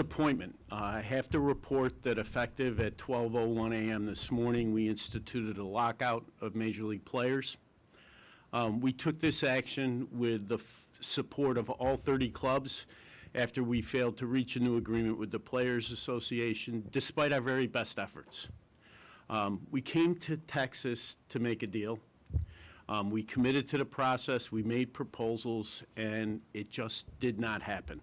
Appointment. I have to report that effective at 12:01 a.m. this morning, we instituted a lockout of Major League players. We took this action with the support of all 30 clubs after we failed to reach a new agreement with the Players Association, despite our very best efforts. We came to Texas to make a deal. We committed to the process, we made proposals, and it just did not happen.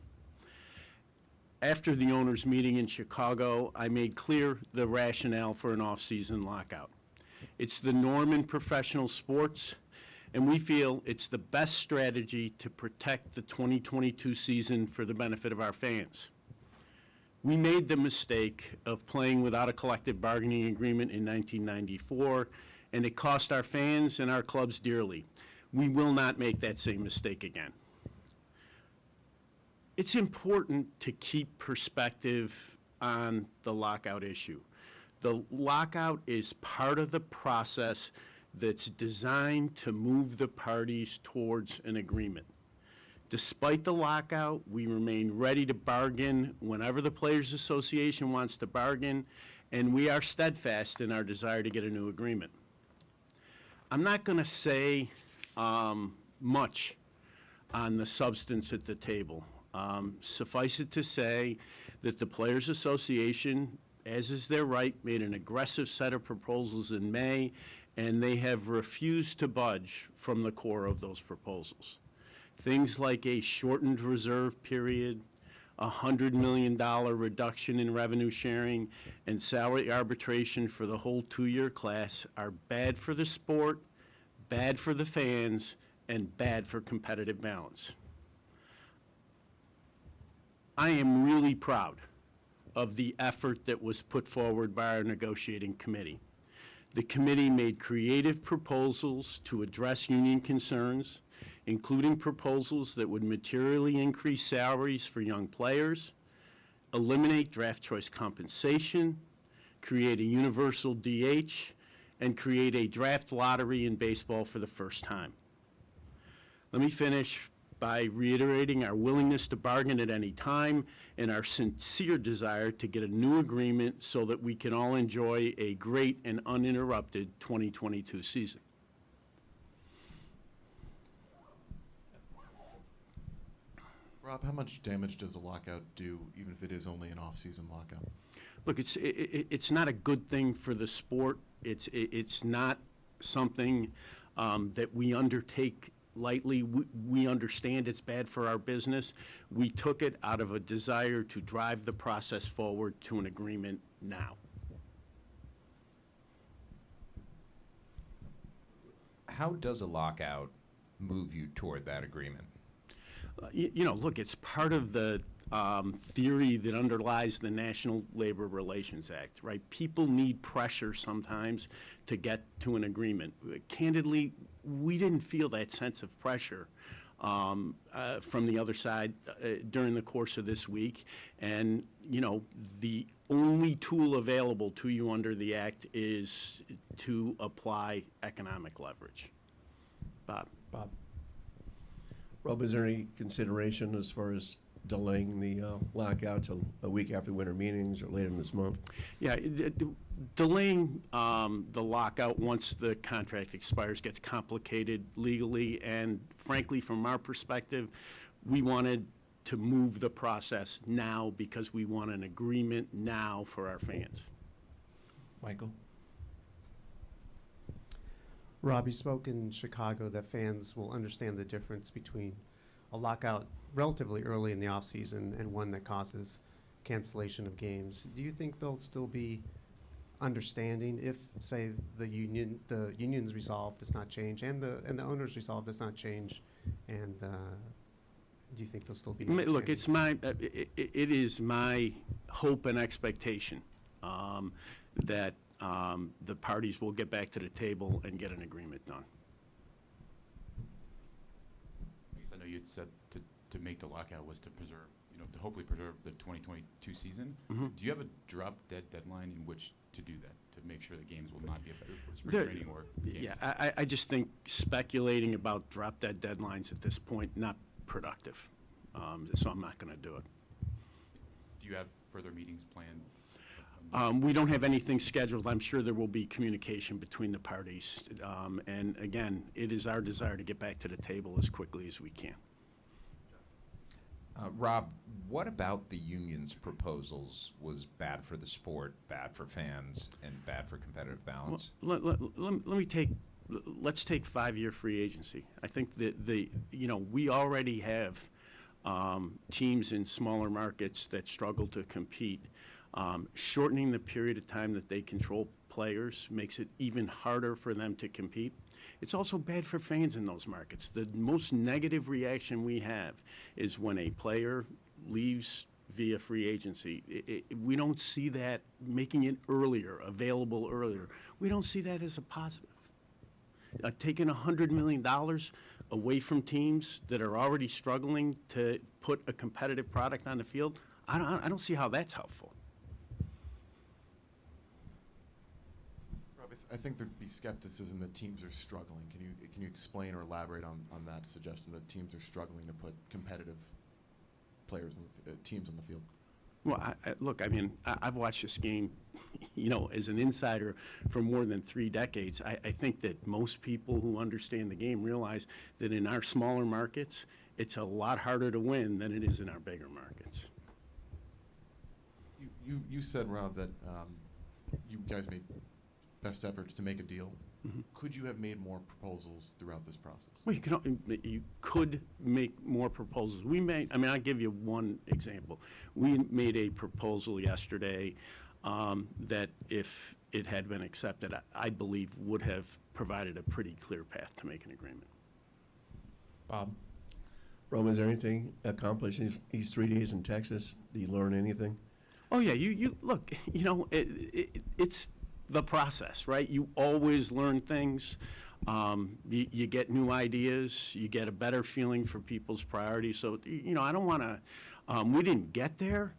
After the owners' meeting in Chicago, I made clear the rationale for an off-season lockout. It's the norm in professional sports, and we feel it's the best strategy to protect the 2022 season for the benefit of our fans. We made the mistake of playing without a collective bargaining agreement in 1994, and it cost our fans and our clubs dearly. We will not make that same mistake again. It's important to keep perspective on the lockout issue. The lockout is part of the process that's designed to move the parties towards an agreement. Despite the lockout, we remain ready to bargain whenever the Players Association wants to bargain, and we are steadfast in our desire to get a new agreement. I'm not going to say much on the substance at the table. Suffice it to say that the Players Association, as is their right, made an aggressive set of proposals in May, and they have refused to budge from the core of those proposals. Things like a shortened reserve period, a $100 million reduction in revenue sharing, and salary arbitration for the whole two-year class are bad for the sport, bad for the fans, and bad for competitive balance. I am really proud of the effort that was put forward by our negotiating committee. The committee made creative proposals to address union concerns, including proposals that would materially increase salaries for young players, eliminate draft choice compensation, create a universal DH, and create a draft lottery in baseball for the first time. Let me finish by reiterating our willingness to bargain at any time and our sincere desire to get a new agreement so that we can all enjoy a great and uninterrupted 2022 season. Rob, how much damage does a lockout do, even if it is only an off-season lockout? Look, it's not a good thing for the sport. It's not something that we undertake lightly. We understand it's bad for our business. We took it out of a desire to drive the process forward to an agreement now. How does a lockout move you toward that agreement? You know, look, it's part of the theory that underlies the National Labor Relations Act, right? People need pressure sometimes to get to an agreement. Candidly, we didn't feel that sense of pressure from the other side during the course of this week. And, you know, the only tool available to you under the Act is to apply economic leverage. Bob. Rob, is there any consideration as far as delaying the lockout till a week after winter meetings or later this month? Yeah, delaying the lockout once the contract expires gets complicated legally, and frankly, from our perspective, we wanted to move the process now because we want an agreement now for our fans. Michael? Rob, you spoke in Chicago that fans will understand the difference between a lockout relatively early in the offseason and one that causes cancellation of games. Do you think they'll still be understanding if, say, the union's resolve does not change and the owner's resolve does not change, and do you think they'll still be? Look, it's it is my hope and expectation that the parties will get back to the table and get an agreement done. I know you had said to make the lockout was to preserve, to hopefully preserve the 2022 season. Mm-hmm. Do you have a drop-dead deadline in which to do that, to make sure the games will not be affected with spring training or games? Yeah, I just think speculating about drop-dead deadlines at this point, not productive. So I'm not going to do it. Do do you have further meetings planned? We don't have anything scheduled. I'm sure there will be communication between the parties. And again, it is our desire to get back to the table as quickly as we can. Rob, what about the union's proposals was bad for the sport, bad for fans, and bad for competitive balance? Let's take 5-year free agency. I think that we already have teams in smaller markets that struggle to compete. Shortening the period of time that they control players makes it even harder for them to compete. It's also bad for fans in those markets. The most negative reaction we have is when a player leaves via free agency. We don't see that making it earlier, available earlier. We don't see that as a positive. Taking $100 million away from teams that are already struggling to put a competitive product on the field, I don't see how that's helpful. Rob, I think there'd be skepticism that teams are struggling. Can you explain or elaborate on that suggestion that teams are struggling to put competitive players and teams on the field? Well, look, I mean, I've watched this game, as an insider for more than 3 decades. I think that most people who understand the game realize that in our smaller markets, it's a lot harder to win than it is in our bigger markets. You said, Rob, that you guys made best efforts to make a deal. Mm-hmm. Could you have made more proposals throughout this process? Well, you could make more proposals. I'll give you one example. We made a proposal yesterday that if it had been accepted, I believe would have provided a pretty clear path to make an agreement. Bob? Rome, is there anything accomplished in these 3 days in Texas? Do you learn anything? Oh, yeah, you look, it's the process, right? You always learn things. You get new ideas. You get a better feeling for people's priorities. So, I don't want to, we didn't get there,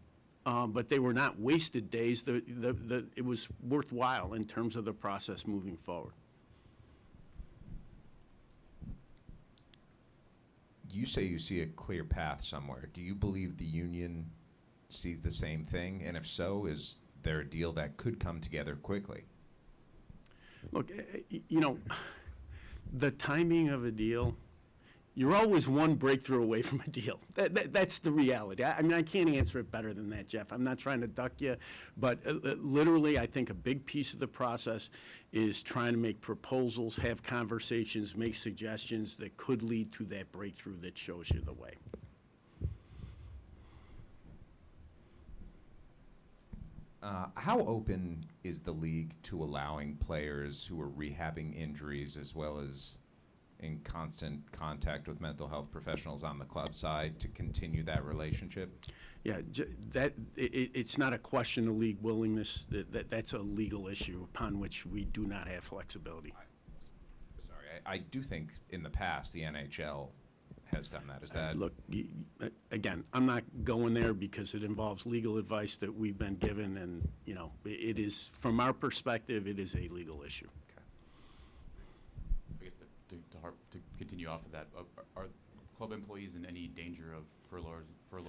but they were not wasted days. It was worthwhile in terms of the process moving forward. You say you see a clear path somewhere. Do you believe the union sees the same thing? And if so, is there a deal that could come together quickly? Look, the timing of a deal, you're always one breakthrough away from a deal. That's the reality. I can't answer it better than that, Jeff. I'm not trying to duck you, but literally, I think a big piece of the process is trying to make proposals, have conversations, make suggestions that could lead to that breakthrough that shows you the way. How open is the league to allowing players who are rehabbing injuries as well as in constant contact with mental health professionals on the club side to continue that relationship? Yeah, it's not a question of league willingness. That's a legal issue upon which we do not have flexibility. I do think in the past the NHL has done that. Is that look? Again, I'm not going there because it involves legal advice that we've been given, and it is, from our perspective, it is a legal issue. Okay. I guess to continue off of that, are club employees in any danger of furloughs or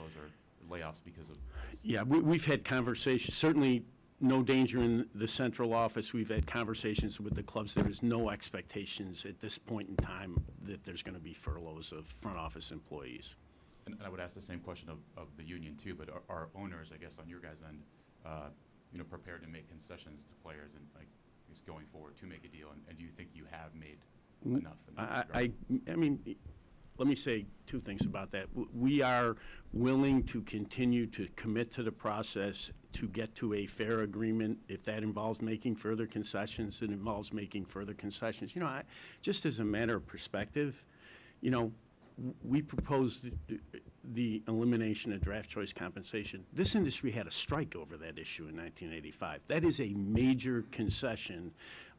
layoffs because of this? Yeah, we've had conversations. Certainly, no danger in the central office. We've had conversations with the clubs. There is no expectations at this point in time that there's going to be furloughs of front office employees. And I would ask the same question of the union too, but are owners, I guess, on your guys' end, prepared to make concessions to players and going forward to make a deal? And do you think you have made enough? I mean, let me say 2 things about that. We are willing to continue to commit to the process to get to a fair agreement. If that involves making further concessions, it involves making further concessions. Just as a matter of perspective, we proposed the elimination of draft choice compensation. This industry had a strike over that issue in 1985. That is a major concession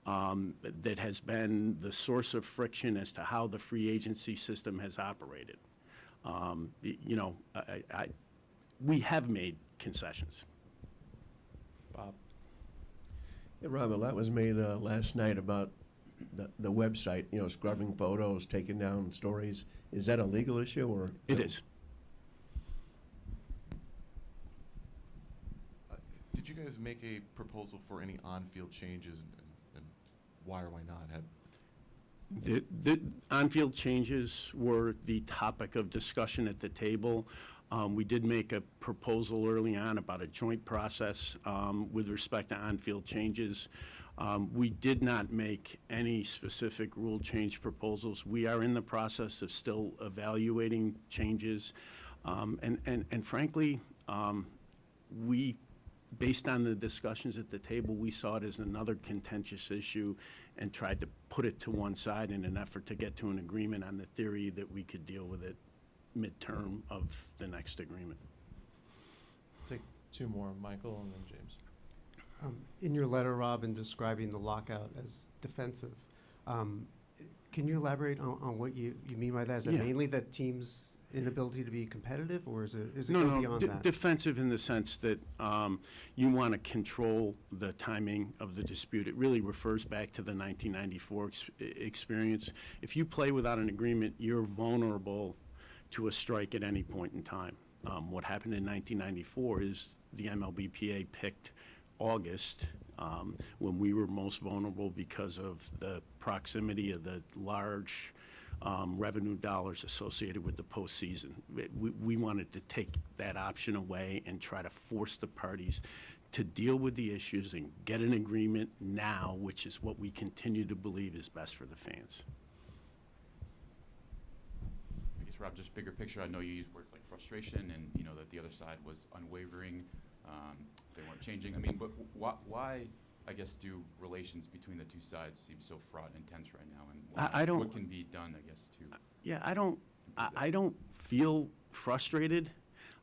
that has been the source of friction as to how the free agency system has operated. We have made concessions. Bob? Yeah, Rob, a lot was made last night about the website, scrubbing photos, taking down stories. Is that a legal issue or? It is. you guys make a proposal for any on-field changes, and why or why not? The on-field changes were the topic of discussion at the table. We did make a proposal early on about a joint process with respect to on-field changes. We did not make any specific rule change proposals. We are in the process of still evaluating changes. And frankly, we, based on the discussions at the table, we saw it as another contentious issue and tried to put it to one side in an effort to get to an agreement on the theory that we could deal with it midterm of the next agreement. Take two more, Michael and then James. In your letter, Rob, in describing the lockout as defensive, can you elaborate on what you mean by that? Is it Yeah. mainly that teams' inability to be competitive, or is it No, go beyond that? defensive in the sense that you want to control the timing of the dispute. It really refers back to the 1994 experience. If you play without an agreement, you're vulnerable to a strike at any point in time. What happened in 1994 is the MLBPA picked August when we were most vulnerable because of the proximity of the large revenue dollars associated with the postseason. We wanted to take that option away and try to force the parties to deal with the issues and get an agreement now, which is what we continue to believe is best for the fans. I guess, Rob, just bigger picture, I know you use words like frustration and, you know, that the other side was unwavering, they weren't changing. I mean, but why, I guess, do relations between the two sides seem so fraught and tense right now? And I don't- what can be done, I guess, to... Yeah, I don't feel frustrated.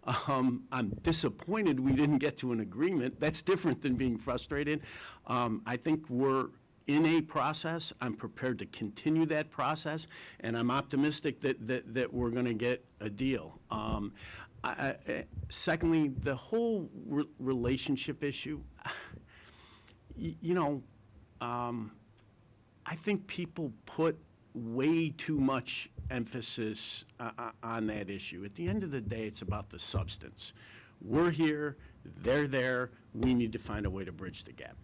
I'm disappointed we didn't get to an agreement. That's different than being frustrated. I think we're in a process. I'm prepared to continue that process, and I'm optimistic that we're going to get a deal. Secondly, the whole relationship issue, you know, I think people put way too much emphasis on that issue. At the end of the day, it's about the substance. We're here, they're there, we need to find a way to bridge the gap.